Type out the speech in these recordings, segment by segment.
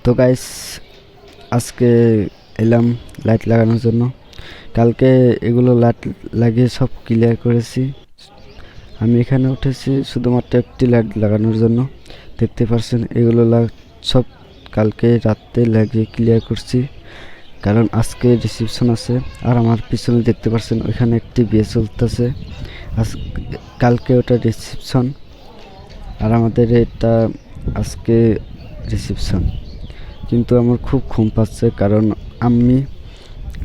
তো গাইস, আজকে এলাম লাইট লাগানোর জন্য। কালকে এগুলো লাইট লাগিয়ে সব ক্লিয়ার করেছি। আমি এখানে উঠেছি শুধুমাত্র একটি লাইট লাগানোর জন্য। দেখতে পাচ্ছেন এগুলো সব কালকে রাতে লাগিয়ে ক্লিয়ার করছি, কারণ আজকে রিসেপশন আছে। আর আমার পিছনে দেখতে পাচ্ছেন ওইখানে একটি বিয়ে চলতেছে। কালকে ওটা রিসেপশন, আর আমাদের এটা আজকে রিসেপশন। কিন্তু আমার খুব ঘুম পাচ্ছে, কারণ আমি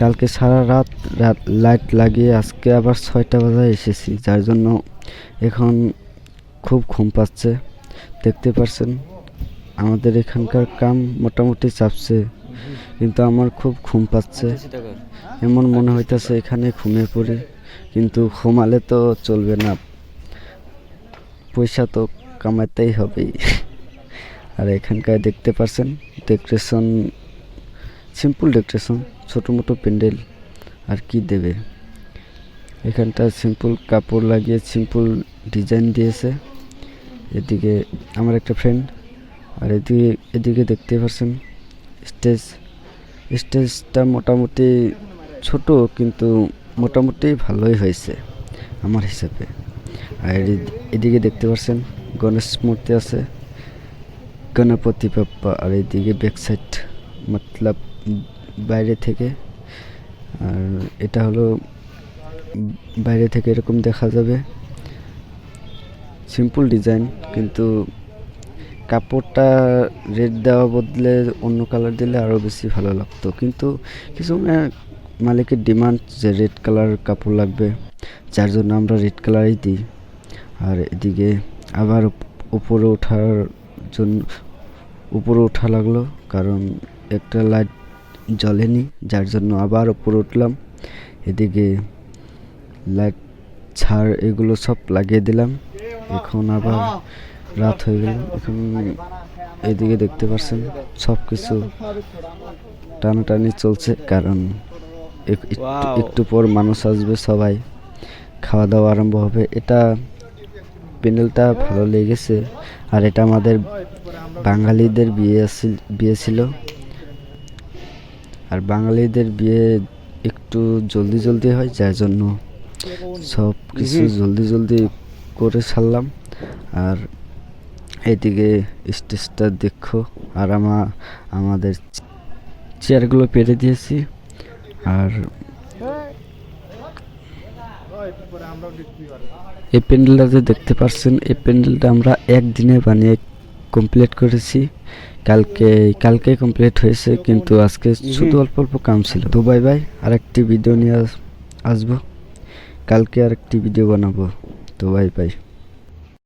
কালকে সারা রাত লাইট লাগিয়ে আজকে আবার 6টা বাজায় এসেছি, যার জন্য এখন খুব ঘুম পাচ্ছে। দেখতে পাচ্ছেন আমাদের এখানকার কাম মোটামুটি চাপছে, কিন্তু আমার খুব ঘুম পাচ্ছে। এমন মনে হইতেছে এখানে ঘুমিয়ে পড়ি, কিন্তু ঘুমালে তো চলবে না, পয়সা তো কামাতেই হবেই। আর এখানকার দেখতে পাচ্ছেন ডেকোরেশন, সিম্পল ডেকোরেশন, ছোটো মোটো প্যান্ডেল, আর কি দেবে। এখানটা সিম্পল কাপড় লাগিয়ে সিম্পল ডিজাইন দিয়েছে। এদিকে আমার একটা ফ্রেন্ড, আর এদিকে দেখতে পাচ্ছেন স্টেজটা মোটামুটি ছোট, কিন্তু মোটামুটি ভালোই হয়েছে আমার হিসাবে। আর এদিকে দেখতে পাচ্ছেন গণেশ মূর্তি আছে, গণপতি বাপ্পা। আর এদিকে ব্যাক সাইড মতলব বাইরে থেকে, আর এটা হলো বাইরে থেকে এরকম দেখা যাবে। সিম্পল ডিজাইন, কিন্তু কাপড়টা রেড দেওয়া বদলে অন্য কালার দিলে আরও বেশি ভালো লাগতো, কিন্তু কিছু মালিকের ডিমান্ড যে রেড কালার কাপড় লাগবে, যার জন্য আমরা রেড কালারই দিই। আর এদিকে আবার উপরে ওঠা লাগলো, কারণ একটা লাইট জ্বলেনি, যার জন্য আবার উপরে উঠলাম। এদিকে লাইট ছাড় এগুলো সব লাগিয়ে দিলাম। এখন আবার রাত হয়ে গেল। এখন এদিকে দেখতে পাচ্ছেন সব কিছু টানাটানি চলছে, কারণ একটু পর মানুষ আসবে, সবাই খাওয়া দাওয়া আরম্ভ হবে। এটা প্যান্ডেলটা ভালো লেগেছে। আর এটা আমাদের বাঙালিদের বিয়ে ছিল, আর বাঙালিদের বিয়ে একটু জলদি হয়, যার জন্য সব কিছু জলদি করে ছাড়লাম। আর এদিকে স্টেজটা দেখো, আর আমাদের চেয়ারগুলো পেরে দিয়েছি। আর এই প্যান্ডেলটা যে দেখতে পাচ্ছেন, এই প্যান্ডেলটা আমরা একদিনে বানিয়ে কমপ্লিট করেছি। কালকে কমপ্লিট হয়েছে, কিন্তু আজকে শুধু অল্প কাম ছিল। তো বাই বাই, আরেকটি ভিডিও নিয়ে আসবো কালকে, আরেকটি ভিডিও বানাবো। তো বাই বাই।